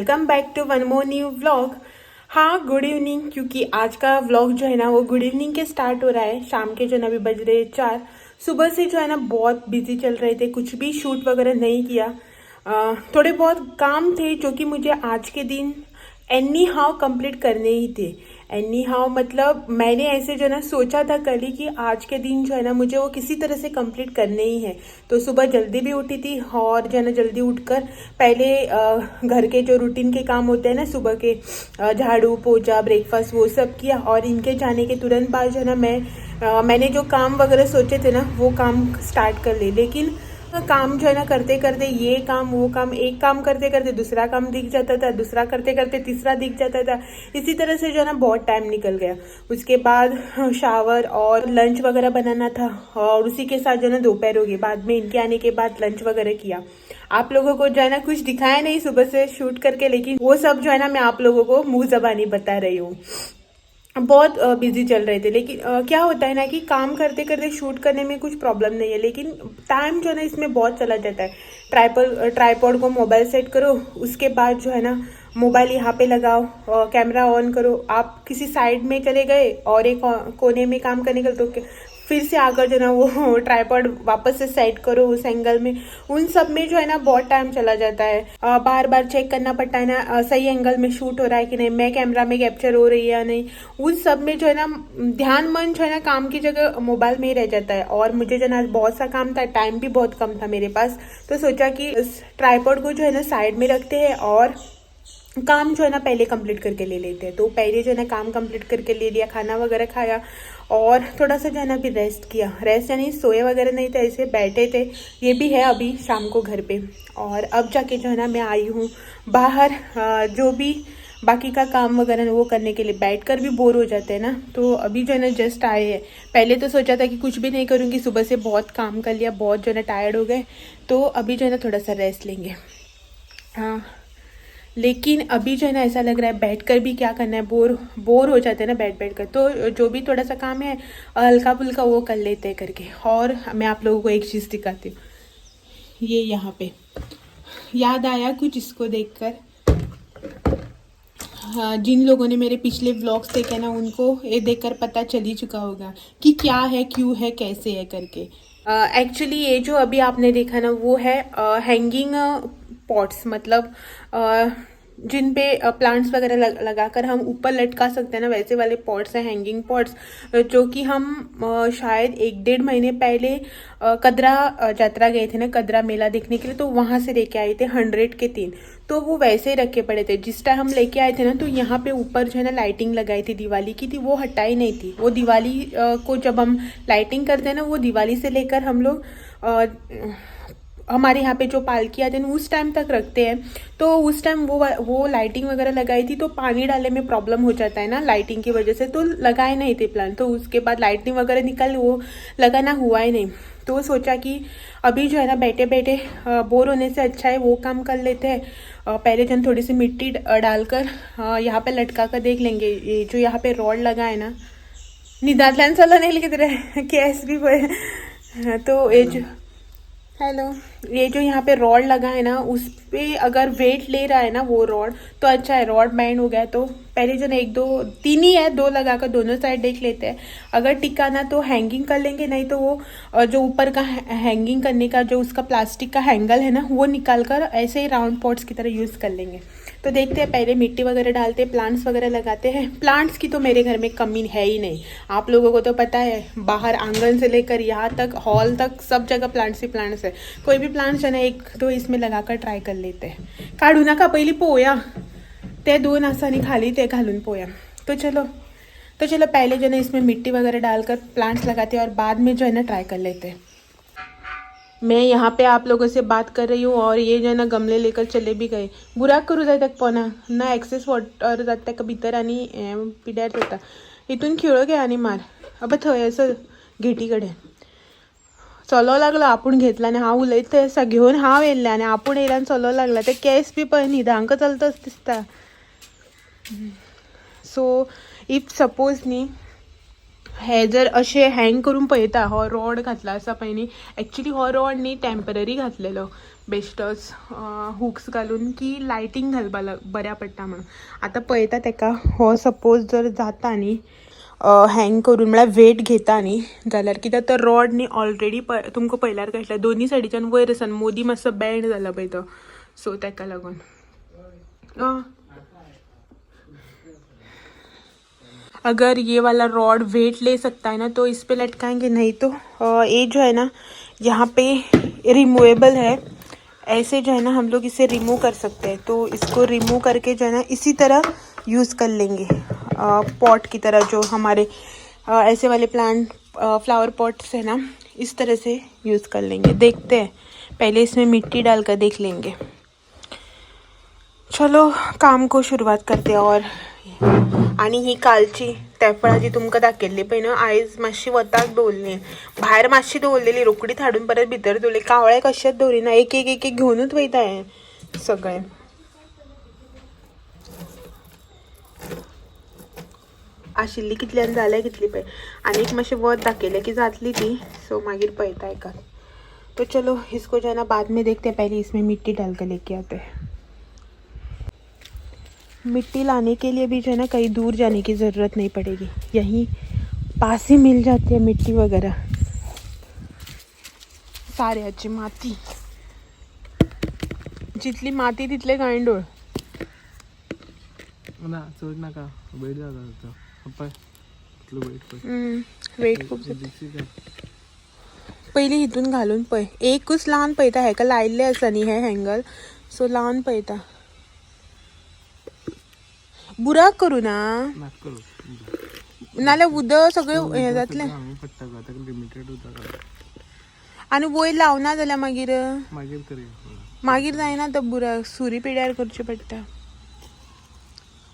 Welcome back to one more new vlog. हाँ, good evening, क्योंकि आज का व्लॉग जो है ना वो गुड इवनिंग के स्टार्ट हो रहा है। शाम के जो है ना अभी बज रहे 4। सुबह से जो है ना बहुत बिजी चल रहे थे, कुछ भी शूट वगैरह नहीं किया। थोड़े बहुत काम थे जो कि मुझे आज के दिन एनी हाउ कंप्लीट करने ही थे। एनी हाउ मतलब मैंने ऐसे जो है ना सोचा था कल ही कि आज के दिन जो है ना मुझे वो किसी तरह से कंप्लीट करने ही है। तो सुबह जल्दी भी उठी थी और जो है ना जल्दी उठकर पहले घर के जो रूटीन के काम होते हैं ना सुबह के, झाड़ू पोछा ब्रेकफास्ट वो सब किया। और इनके जाने के तुरंत बाद जो है ना मैंने जो काम वगैरह सोचे थे ना वो काम स्टार्ट कर लिए। लेकिन काम जो है ना करते करते ये काम वो काम, एक काम करते करते दूसरा काम दिख जाता था, दूसरा करते करते तीसरा दिख जाता था। इसी तरह से जो है ना बहुत टाइम निकल गया। उसके बाद शावर और लंच वगैरह बनाना था और उसी के साथ जो है ना दोपहर हो गई। बाद में इनके आने के बाद लंच वगैरह किया। आप लोगों को जो है ना कुछ दिखाया नहीं सुबह से शूट करके, लेकिन वो सब जो है ना मैं आप लोगों को मुंह जबानी बता रही हूँ। बहुत बिजी चल रहे थे। लेकिन क्या होता है ना कि काम करते करते शूट करने में कुछ प्रॉब्लम नहीं है, लेकिन टाइम जो है ना इसमें बहुत चला जाता है। ट्राइपॉड को मोबाइल सेट करो, उसके बाद जो है ना मोबाइल यहाँ पे लगाओ, कैमरा ऑन करो। आप किसी साइड में चले गए और एक कोने में काम करने के तो फिर से आकर जो है ना वो ट्राइपॉड वापस से सेट करो उस एंगल में। उन सब में जो है ना बहुत टाइम चला जाता है। बार बार चेक करना पड़ता है ना सही एंगल में शूट हो रहा है कि नहीं, मैं कैमरा में कैप्चर हो रही है या नहीं। उन सब में जो है ना ध्यान मन जो है ना काम की जगह मोबाइल में ही रह जाता है। और मुझे जो है ना बहुत सा काम था, टाइम भी बहुत कम था मेरे पास, तो सोचा कि इस ट्राइपॉड को जो है ना साइड में रखते हैं और काम जो है ना पहले कंप्लीट करके ले लेते हैं। तो पहले जो है ना काम कंप्लीट करके ले लिया, खाना वगैरह खाया और थोड़ा सा जो है ना अभी रेस्ट किया। रेस्ट यानी सोए वगैरह नहीं थे, ऐसे बैठे थे। ये भी है अभी शाम को घर पे। और अब जाके जो है ना मैं आई हूँ बाहर, जो भी बाकी का काम वगैरह वो करने के लिए। बैठ कर भी बोर हो जाते हैं ना, तो अभी जो है ना जस्ट आए हैं। पहले तो सोचा था कि कुछ भी नहीं करूँगी, सुबह से बहुत काम कर लिया, बहुत जो है ना टायर्ड हो गए, तो अभी जो है ना थोड़ा सा रेस्ट लेंगे। हाँ, लेकिन अभी जो है ना ऐसा लग रहा है बैठकर भी क्या करना है, बोर हो जाते हैं ना बैठ कर। तो जो भी थोड़ा सा काम है हल्का फुल्का वो कर लेते हैं करके। और मैं आप लोगों को एक चीज़ दिखाती हूँ। ये यहाँ पे याद आया कुछ इसको देखकर। हाँ, जिन लोगों ने मेरे पिछले व्लॉग्स देखे ना उनको ये देखकर पता चल ही चुका होगा कि क्या है, क्यों है, कैसे है करके। एक्चुअली ये जो अभी आपने देखा ना वो है हैंगिंग पॉट्स, मतलब जिन पे प्लांट्स वगैरह लगाकर हम ऊपर लटका सकते हैं ना, वैसे वाले पॉट्स हैं, हैंगिंग पॉट्स। जो कि हम शायद 1-1.5 महीने पहले कदरा यात्रा गए थे ना, कदरा मेला देखने के लिए, तो वहाँ से लेके आए थे 100 के 3। तो वो वैसे ही रखे पड़े थे। जिस टाइम हम लेके आए थे ना तो यहाँ पे ऊपर जो है ना लाइटिंग लगाई थी, दिवाली की थी, वो हटाई नहीं थी। वो दिवाली को जब हम लाइटिंग करते हैं ना, वो दिवाली से लेकर हम लोग हमारे यहाँ पे जो पालकी आते हैं उस टाइम तक रखते हैं। तो उस टाइम वो लाइटिंग वगैरह लगाई थी, तो पानी डालने में प्रॉब्लम हो जाता है ना लाइटिंग की वजह से, तो लगाए नहीं थे प्लांट। तो उसके बाद लाइटिंग वगैरह निकल, वो लगाना हुआ ही नहीं। तो सोचा कि अभी जो है ना बैठे बैठे बोर होने से अच्छा है वो काम कर लेते हैं। पहले जन थोड़ी सी मिट्टी डालकर यहाँ पे लटका कर देख लेंगे। ये जो यहाँ पे रॉड लगा है ना, निदान साला नहीं लिख रहे कैस भी तो ये जो हेलो, ये जो यहाँ पे रॉड लगा है ना उस पे अगर वेट ले रहा है ना वो रॉड, तो अच्छा है। रॉड बैंड हो गया तो पहले जो ना 1-2-3 ही है, 2 लगाकर दोनों साइड देख लेते हैं। अगर टिका ना तो हैंगिंग कर लेंगे, नहीं तो वो जो ऊपर का हैंगिंग करने का जो उसका प्लास्टिक का हैंगल है ना वो निकाल कर ऐसे ही राउंड पॉट्स की तरह यूज़ कर लेंगे। तो देखते हैं, पहले मिट्टी वगैरह डालते हैं, प्लांट्स वगैरह लगाते हैं। प्लांट्स की तो मेरे घर में कमी है ही नहीं। आप लोगों को तो पता है, बाहर आंगन से लेकर यहाँ तक हॉल तक सब जगह प्लांट्स ही प्लांट्स है। कोई भी प्लांट्स है ना 1-2 इसमें लगाकर ट्राय कर लेते हैं। काढू नका पहिली पोया, ते 2 आसानी खाली ते घालून पोया। तो चलो पहले जो है ना इसमें मिट्टी वगैरह डालकर प्लांट्स लगाते हैं और बाद में जो है ना ट्राई कर लेते हैं। मैं यहाँ पे आप लोगों से बात कर रही हूँ और ये जो है ना गमले लेकर चले भी गए। बुरा करू जातात पोना ना, एक्सेस वॉटर जाता का भीतर आणि पिड्यार जाता इथून खिळ घे आणि मार अब थंय असं घेटीकडे चलो लागलो. आपण घेतला आणि हा उलयत असा घेऊन हा वेल्ला आणि आपण येला आणि चलो लागला. ते केस बी पण निदांक चलतच दिसता. सो इफ सपोज नी हे जर असे हँग करून पळयता हो रॉड घातला असा पयलीं एक्चुली हो रॉड न्ही टेम्पररी घातलेलो बेश्टोच हुक्स घालून की लायटींग घालपा बऱ्या पडटा म्हणून. आतां पळयता तेका हो सपोज जर जाता न्ही हँग करून म्हळ्यार वेट घेता न्ही जाल्यार कित्याक तो रॉड न्ही ऑलरेडी तुमकां पयल्यार कळटलें दोनी सायडीच्यान वयर आसा मोदी मातसो बँड जाला पळय तो सो तेका लागून. अगर ये वाला रॉड वेट ले सकता है ना तो इस पे लटकाएंगे, नहीं तो ये जो है ना यहाँ पे रिमूवेबल है, ऐसे जो है ना हम लोग इसे रिमूव कर सकते हैं. तो इसको रिमूव करके जो है ना इसी तरह यूज़ कर लेंगे पॉट की तरह. जो हमारे ऐसे वाले प्लांट फ्लावर पॉट्स है ना इस तरह से यूज़ कर लेंगे. देखते हैं, पहले इसमें मिट्टी डालकर देख लेंगे. चलो काम को सुरुवात करते. और आणि ही कालची तेफळा जी तुमकां दाखयल्ली पळय न्हू आयज मातशी वताक दवरली, भायर मातशी दवरलेली रोखडीच हाडून परत भितर दवरली. कावळे कशेंच दवरिना, एक एक एक एक घेवनूच वयता हें सगळें. आशिल्ली कितल्यान जालें कितली पळय, आनीक मातशें वत दाखयलें की जातली ती. सो मागीर पळयता एका. तो चलो इसको जो है ना बाद में देखते हैं, पहले इसमें मिट्टी डाल कर लेके आते हैं. मिट्टी लाने के लिए भी जो है ना कहीं दूर जाने की ज़रूरत नहीं पड़ेगी, यहीं पास ही मिल जाती है मिट्टी वगैरह. साऱ्याची माती, जितली माती तितले गांडूळ. चढ नाका, वेट जाता. वेट खूप पयलीं हितून घालून पळय, एकूच लावन पळयता. हेका लायल्लें आसा न्ही हे हँगर, सो लावन पळयता. बुराक करू ना नाल्यार उदक सगळें हें जातलें. आनी वयर लावना जाल्यार मागीर जायना तो बुराक. सुरी पिड्यार करचें पडटा.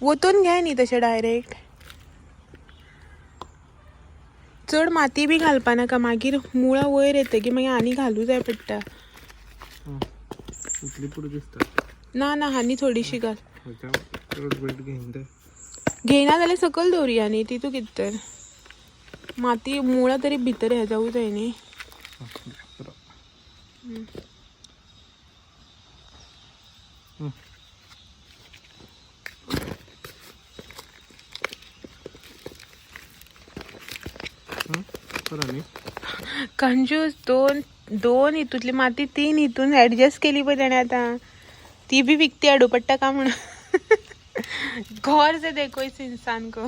वतून घे न्ही तशें डायरेक्ट. चड माती बी घालपा नाका, मागीर मुळां वयर येतकीर मागीर आनी घालूं जाय पडटा. ना ना आनी थोडीशी घाल. घेयना जाल्यार सकयल दवरया न्ही, तितू कितें तर माती मुळां तरी भितर हे जावूं जाय न्ही. कंजूस. दोन हितूंतली माती 3 हितून ऍडजस्ट केली पळय तेणे आतां, ती बी विकती हाडू पडटा का म्हणून. गौर से देखो इस इंसान को.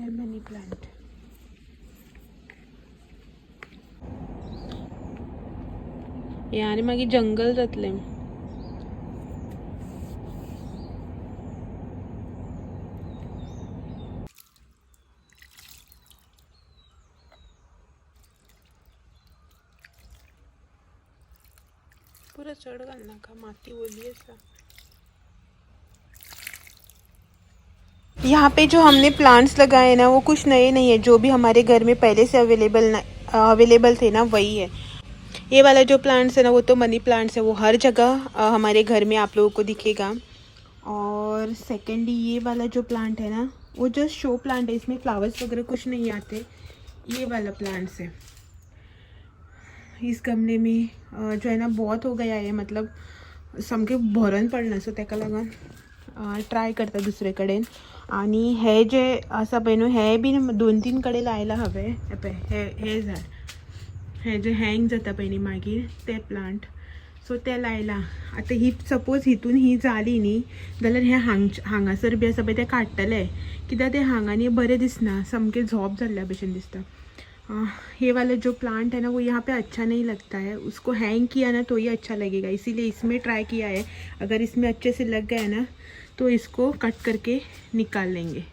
मनी प्लांट हे आनी मागीर जंगल जातलें. पूरा चढ घाल नाका, माती ओली आसा. यहाँ पे जो हमने प्लांट्स लगाए ना वो कुछ नए नहीं है, जो भी हमारे घर में पहले से अवेलेबल थे ना वही है. ये वाला जो प्लांट्स है ना वो तो मनी प्लांट्स है, वो हर जगह हमारे घर में आप लोगों को दिखेगा. और सेकेंडली ये वाला जो प्लांट है ना वो जस्ट शो प्लांट है, इसमें फ्लावर्स वगैरह कुछ नहीं आते. ये वाला प्लांट्स है. इस गमले में जो है ना बहुत हो गया है, मतलब सामके भरण पडना, सो तेका लागून ट्राय करता दुसरे कडेन. आणि हे जे आसा पळय न्हू हे बी 2-3 कडे लायला हांवें. हे झाड हे जे हँग जाता पळय न्ही मागीर ते प्लांट, सो ते लायला. आतां ही सपोज हितून ही जाली न्ही जाल्यार हे हांगासर बी आसा पळय ते काडटले, कित्याक ते हांगानी बरें दिसना, सामकें झोप जाल्ल्या भशेन दिसता. ये वाला जो प्लांट है ना वो यहाँ पे अच्छा नहीं लगता है, उसको हैंग किया ना तो ही अच्छा लगेगा, इसीलिए इसमें ट्राई किया है. अगर इसमें अच्छे से लग गया ना तो इसको कट करके निकाल लेंगे.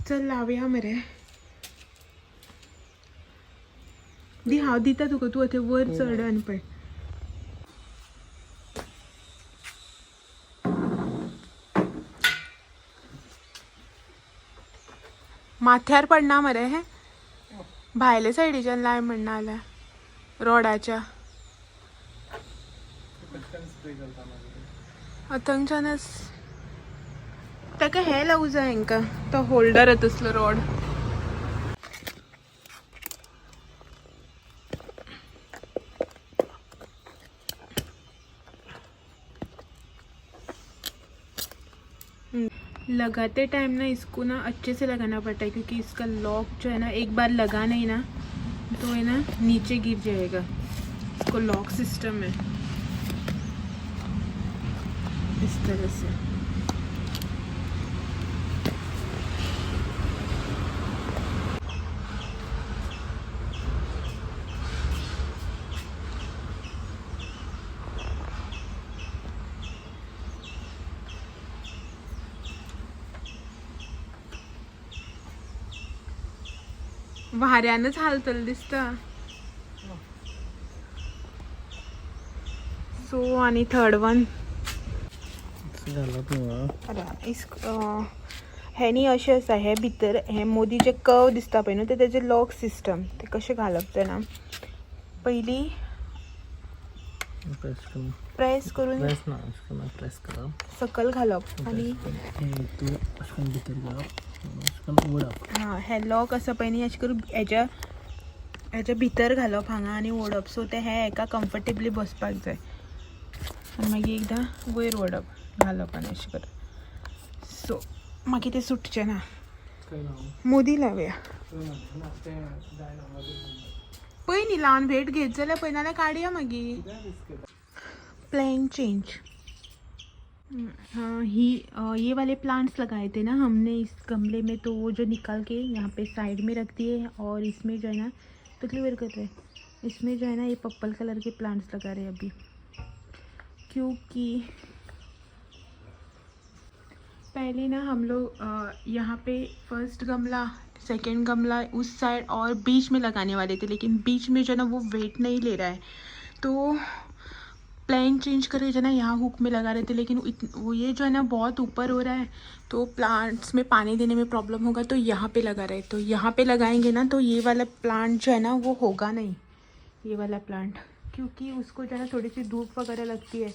चल लावया मरे. दी हांव दिता तुका, तूं आतां वयर चड आनी पळय. माथ्यार पडना मरे हे भायले सायडीच्यान लाय म्हणना आल्या रोडाच्या थंयच्यानच ताका हे लावू जाय हांकां तो होल्डर तसलो रोड लगाते टाइम ना इसको ना अच्छे से लगाना पड़ता है क्योंकि इसका लॉक जो है ना एक बार लगा नहीं ना तो है ना नीचे गिर जाएगा। इसको लॉक सिस्टम है इस तरह से। वाऱ्यानच हालतल दिसता। सो आणि थर्ड वन हेनी अशें आसा हे भितर हे मोदी जे कर्व दिसता पळय न्हू ते तेजे लॉक सिस्टम ते कशें घालप जाणा पयली प्रेस करून सकल घालप आनी हां हे लॉक आसा पळय न्ही अशें करून हेच्या भितर घालप हांगा आनी ओडप सो ते हे एका कम्फर्टेबली बसपाक जाय आनी मागीर एकदां वयर ओडप घालप आनी अशें करप सो मागीर ते सुटचें ना। मोदी लावया पळय न्ही लावन भेट घेत जाल्यार पळय नाल्यार काडया मागीर प्लान चेंज। हाँ ये वाले प्लांट्स लगाए थे ना हमने इस गमले में तो वो जो निकाल के यहाँ पे साइड में रख दिए और इसमें जो है ना तो क्लियर कर रहे हैं इसमें जो है ना ये पर्पल कलर के प्लांट्स लगा रहे हैं अभी क्योंकि पहले ना हम लोग यहाँ पे फर्स्ट गमला सेकंड गमला उस साइड और बीच में लगाने वाले थे लेकिन बीच में जो है ना वो वेट नहीं ले रहा है तो प्लान चेंज करके जो है ना यहाँ हुक में लगा रहे थे लेकिन वो ये जो है ना बहुत ऊपर हो रहा है तो प्लांट्स में पानी देने में प्रॉब्लम होगा तो यहाँ पे लगा रहे तो यहाँ पे लगाएंगे ना तो ये वाला प्लांट जो है ना वो होगा नहीं ये वाला प्लांट क्योंकि उसको जो है ना थोड़ी सी धूप वगैरह लगती है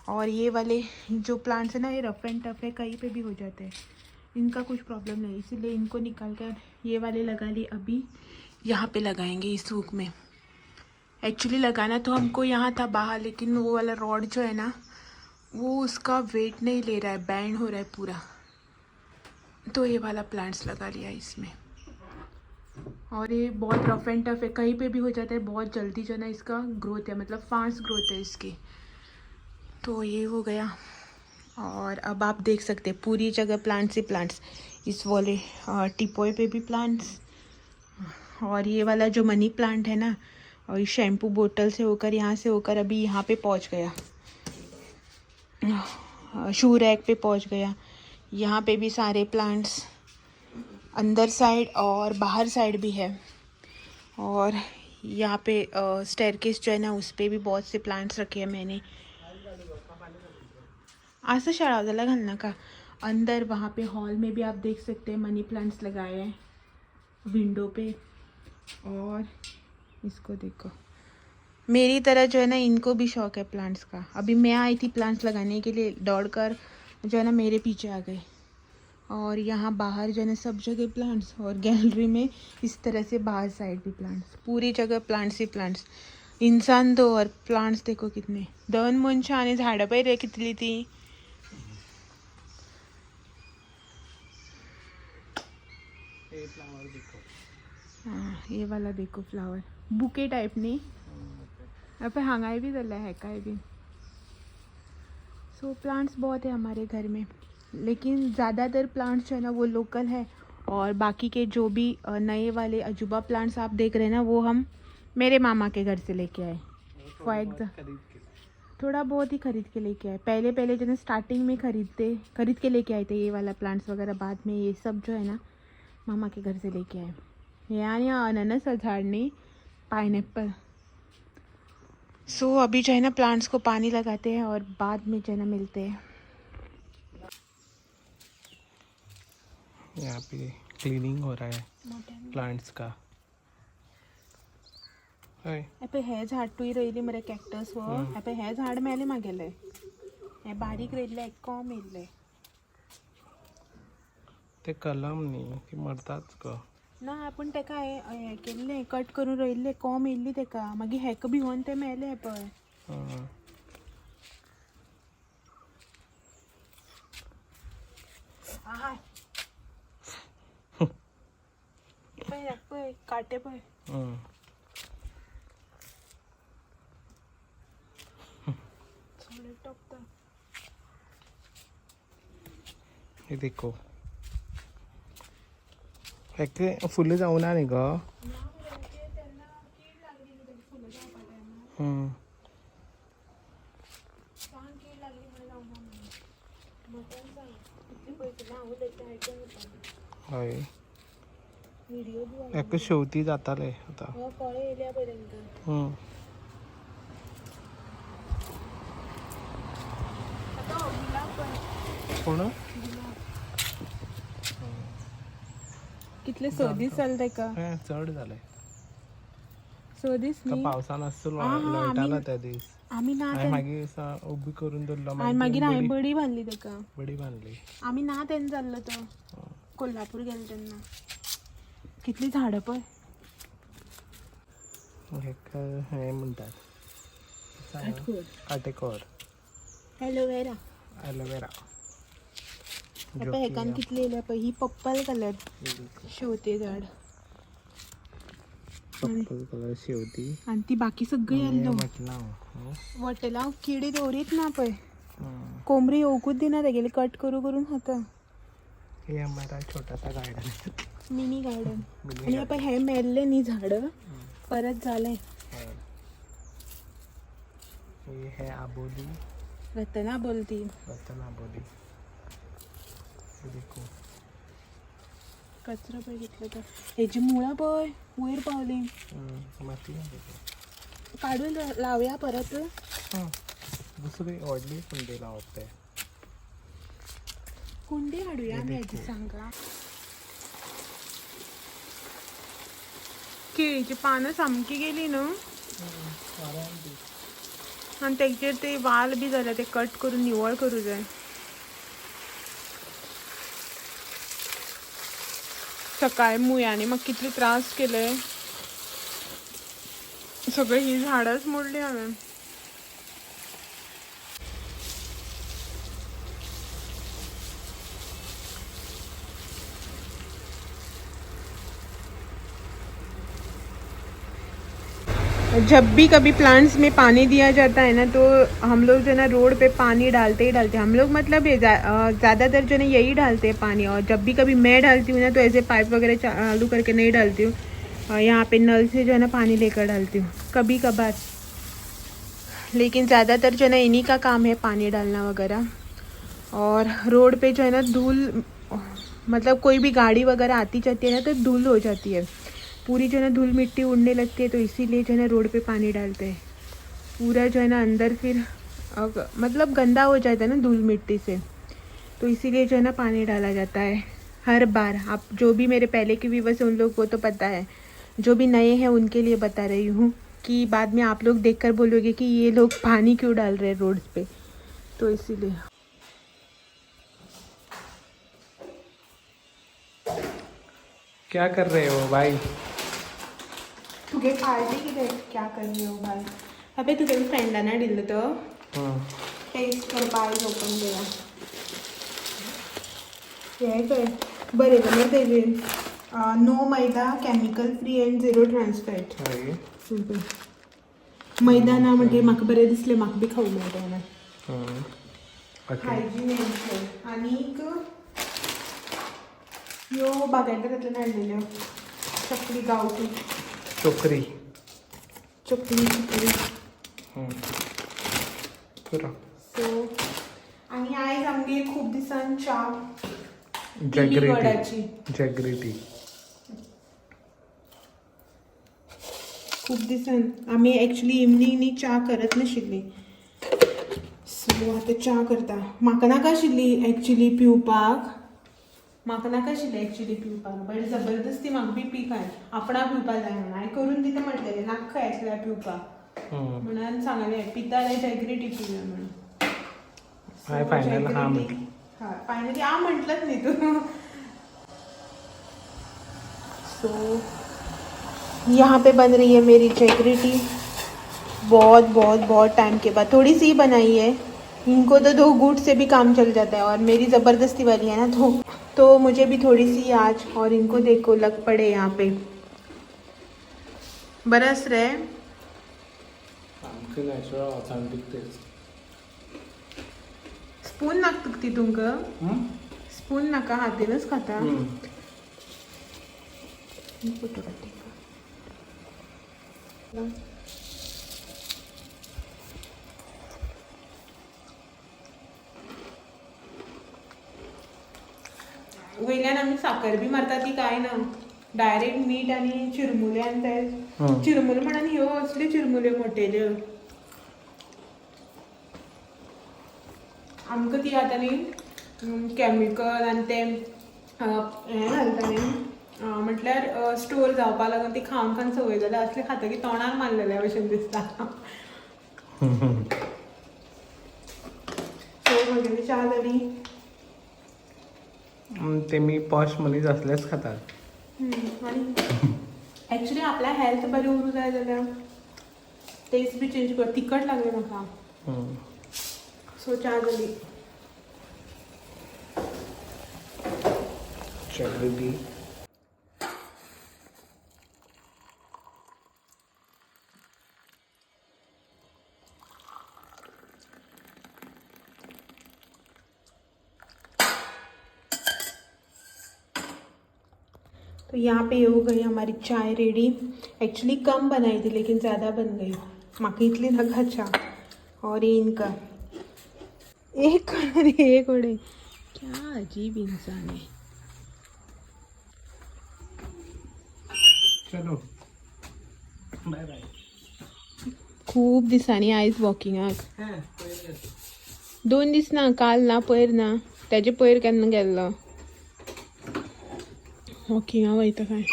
और ये वाले जो प्लांट्स है ना ये रफ एंड टफ है कहीं पे भी हो जाते हैं इनका कुछ प्रॉब्लम नहीं इसीलिए इनको निकाल कर ये वाले लगा लिए अभी यहाँ पे लगाएंगे इस हुक में। एक्चुअली लगाना तो हमको यहाँ था बाहर लेकिन वो वाला रॉड जो है ना वो उसका वेट नहीं ले रहा है बैंड हो रहा है पूरा तो ये वाला प्लांट्स लगा लिया इसमें और ये बहुत रफ एंड टफ है कहीं पे भी हो जाता है बहुत जल्दी जो है ना इसका ग्रोथ है मतलब फास्ट ग्रोथ है इसकी तो ये हो गया। और अब आप देख सकते हैं पूरी जगह प्लांट्स ही प्लांट्स इस वाले टिपोए पे भी प्लांट्स और ये वाला जो मनी प्लांट है ना और शैम्पू बोतल से होकर यहाँ से होकर अभी यहाँ पे पहुँच गया शू रैक पे पहुँच गया। यहाँ पे भी सारे प्लांट्स अंदर साइड और बाहर साइड भी है और यहाँ पे स्टेयरकेस जो है ना उस पर भी बहुत से प्लांट्स रखे हैं मैंने असं शाळा घालना का अंदर वहाँ पे हॉल में भी आप देख सकते हैं मनी प्लांट्स लगाए हैं विंडो पे और इसको देखो मेरी तरह जो है ना इनको भी शौक है प्लांट्स का। अभी मैं आई थी प्लांट्स लगाने के लिए दौड़कर जो है ना मेरे पीछे आ गए और यहाँ बाहर जो है ना सब जगह प्लांट्स और गैलरी में इस तरह से बाहर साइड भी प्लांट्स पूरी जगह प्लांट्स ही प्लांट्स। इंसान दो और प्लांट्स देखो कितने 2 मनशां आणि झाडं पळय कितली ती हाँ ये वाला देखो फ्लावर बुके टाइप नहीं अब हंगाई भी चला है का भी। सो प्लांट्स बहुत है हमारे घर में लेकिन ज़्यादातर प्लांट्स जो है ना वो लोकल है और बाकी के जो भी नए वाले अजूबा प्लांट्स आप देख रहे हैं ना वो हम मेरे मामा के घर से लेके आए फॉर एग्जाम्पल थोड़ा बहुत ही खरीद के लेके आए पहले जो है स्टार्टिंग में खरीद के लेके आए थे ये वाला प्लांट्स वगैरह बाद में ये सब जो है ना मामा के घर से लेके आए। यहाँ अनानस झाड़नी पाइनएप्पल। सो अभी जो है ना प्लांट्स को पानी लगाते हैं और बाद में जो है ना मिलते हैं। यहाँ पे क्लीनिंग हो रहा है प्लांट्स का. हय हे हे झाड तुई रोयली मरे कॅक्टस व हे झाड मेले मागेले हे बारीक रोयले कोंब येयले ते कलम न्ही ती मरताच ग. ना आपण तेका हे केल्ले कट करून रोयल्ले कोंब येयल्ली तेका मागीर हेका भिवून ते मेले पळय. आहाय पळय पळय काटे पळय. हे देखो हेके फुलं जावना न्ही ग. हय हेका शेवती जाताले आतां. फळे येयल्या पळय तेंका. कोण कितले स दीस जाले तेका. चड जाले. स दीस न्ही पावसान आसतो लोळटालो त्या दीस. आमी ना हांवें मागीर उबी करून दवरलो. आनी मागीर हांवें बडी बांदली तेका. बडी बांदली. आमी ना तेन्ना जाल्लो तो कोल्हापूर गेलो तेन्ना. कितली झाडां पळय. हेका हें म्हणटात काटेकोर. एलोवेरा. एलोवेरा. पळय हेकान कितली येयल्या पळय. ही पर्पल कलर शेवते झाड. Purple colour Shevate. आनी ती बाकी सगळी येल्लो. वटेलांव किडे दवरीत ना पळय. कोंबरी येवकूच दिना तेगेली कट करून करून खाता. हे हमारा छोटासा गार्डन. Mini garden. आणि आपण हे मेल्ले न्ही झाड परत झाले. हे आबोली. रतना बोलती. रतन आबोली. देखो कचरो पळय कितलो तो. हेजी मुळां पळय वयर पावली. माती काडून लावया परत. दुसरी व्हडली कुंडी लावप ते. कुंडी हाडूया आमी हेजी सांगा. केळीची पानं सामकी गेली न्हू. आनी तेचेर ते वाल बी जाल्या ते कट करून निवळ करूं जाय. सकाळी मुयांनी म्हाका कितले त्रास केले. सगळी ही झाडांच मोडली हांवें. जब भी कभी प्लांट्स में पानी दिया जाता है ना तो हम लोग जो है ना रोड पे पानी डालते ही डालते हैं. हम लोग मतलब ये ज़्यादातर जो है यही डालते हैं पानी. और जब भी कभी मैं डालती हूँ ना तो ऐसे पाइप वगैरह चालू करके नहीं डालती हूँ. यहाँ पे नल से जो है ना पानी लेकर डालती हूँ कभी कभार. लेकिन ज़्यादातर जो है ना इन्हीं का काम है पानी डालना वगैरह. और रोड पे जो है ना धूल मतलब कोई भी गाड़ी वगैरह आती जाती है ना तो धूल हो जाती है. पूरी जो है ना धूल मिट्टी उड़ने लगती है. तो इसीलिए जो है ना रोड पे पानी डालते हैं. पूरा जो है ना अंदर फिर मतलब गंदा हो जाता है ना धूल मिट्टी से. तो इसीलिए जो है ना पानी डाला जाता है हर बार. आप जो भी मेरे पहले के व्यूवर्स हैं उन लोग को तो पता है. जो भी नए हैं उनके लिए बता रही हूँ कि बाद में आप लोग देखकर बोलोगे कि ये लोग पानी क्यों डाल रहे हैं रोड पे. तो इसीलिए. क्या कर रहे हो भाई. तुगे पार्टी कितें क्या कर रही हो भाई. अबे तुगे फ्रेंडाना दिल्लो तो टेस्ट करपा आयज ओपन केला. हे पळय बरयलें मरे तेजेर नो मैदा chemical free end zero trans fat. मैदा ना म्हणजे म्हाका बरें दिसलें. म्हाका बी खावंक मेळटा. हायजीन आनीक ह्यो बागायतदारांतल्यान हाडलेल्यो चकली गांवठी. चोकरी. चकली पुरा. सो आनी आयज आमगे खूब दिसान च्या जॅग्रिटी. जॅग्रिटी. खूब दिसान आमी एक्चुअली इवनिंग न्ही च्या करत नाशिल्ली. सो आतां च्या करता. म्हाका नाका आशिल्ली एक्चुअली पिवपाक म्हाका नाका आशिल्लें एक्चुली पिवपाक बट जबरदस्ती म्हाका बी पी काय आपणा पिवपाक जाय म्हणून हांवें करून दिता म्हटलेलें नाका खंय आसल्यार पिवपाक म्हणून सांगलें पिता जाल्यार जॅग्रेटी पिवया म्हणून फायनल हा म्हटलं. हाँ फाइनली आ म्हटलंच नहीं तू सो यहाँ पे बन रही है मेरी जैगरी बहुत बहुत बहुत टाइम के बाद थोड़ी सी बनाई है इनको तो 2 गुट से भी काम चल जाता है और मेरी ज़बरदस्ती वाली है ना तो मुझे भी थोड़ी सी आज और इनको देखो लग पड़े यहाँ पे बरस रहे आमचे नॅचरल ऑथेंटिक टेस्ट. स्पून नाकता ती तुमकां स्पून नाका हातीनच खाता फोटो काडटा. वयल्यान आमी साखर बी मारता ती काय ना डायरेक्ट मीठ आणि चिरमुले आणि ते चिरमुले म्हणून ह्यो असल्यो चिरमुल्यो मोठ्याल्यो आमकां ती आता न्ही कॅमिकल आनी ते हें घालता न्ही म्हटल्यार स्टोर जावपा लागून ती खावन खावन संवय जाल्या असले खातकीर तोंडार मारलेल्या भशेन दिसता. सो म्हगेली च्या जाली. ते मी पॉश मनीस असलेच खातात. आणि ॲक्च्युली आपल्या हेल्थ बरें उरूं जाय जाल्यार टेस्ट बी चेंज कर तिखट लागले म्हाका सो च्या जाली. जॅग्रेटी तो यहाँ पे हो गई हमारी चाय रेडी. एक्चुअली कम बनाई थी लेकिन ज़्यादा बन गई. माँ इतनी लगा चाय और ये इनका एक कोड़े क्या अजीब इंसान है. चलो बाय बाय. खूब दिसांनी आयज वॉकिंगाक 2 दीस ना काल ना पयर ना त्याचे पयर केन्ना गेल्लो वॉकिंगाक वयता काय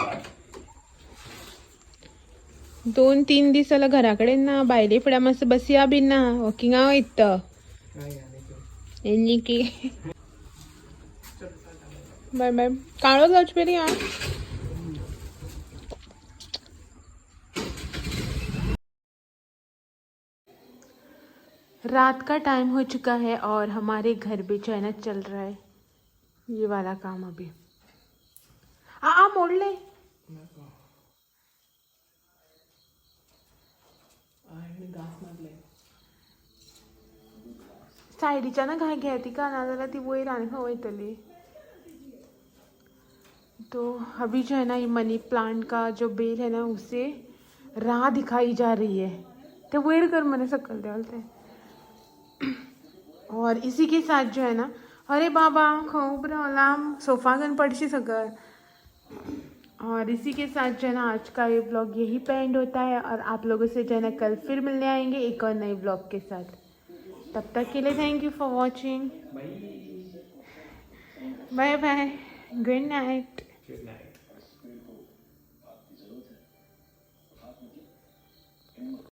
2-3 दीस जाल्यार घरा कडेन ना भायले फुड्या मातसो बसया बीन ना वॉकिंगाक वयता एनी की बाय बाय. काळो जावचे पयली आं. रात का टाइम हो चुका है और हमारे घर भी जो है ना चल रहा है ये वाला काम अभी. मोडले सायडीच्या ना घाय घे ती का ना जाल्यार ती वयर आनी खंय वयतली. तो अभी जो है ना ये मनी प्लांट का जो बेल है ना उसे राह दिखाई जा रही है. ते वयर कर मैंने सकल देवलते. और इसी के साथ जो है ना अरे बाबा खूब लांब सोफा गन पड़शी सकल. और इसी के साथ जो है ना आज का ये ब्लॉग यही पे एंड होता है और आप लोगों से जो है ना कल फिर मिलने आएंगे एक और नए ब्लॉग के साथ. तब तक के लिए thank you for watching. Bye bye. Good Knight.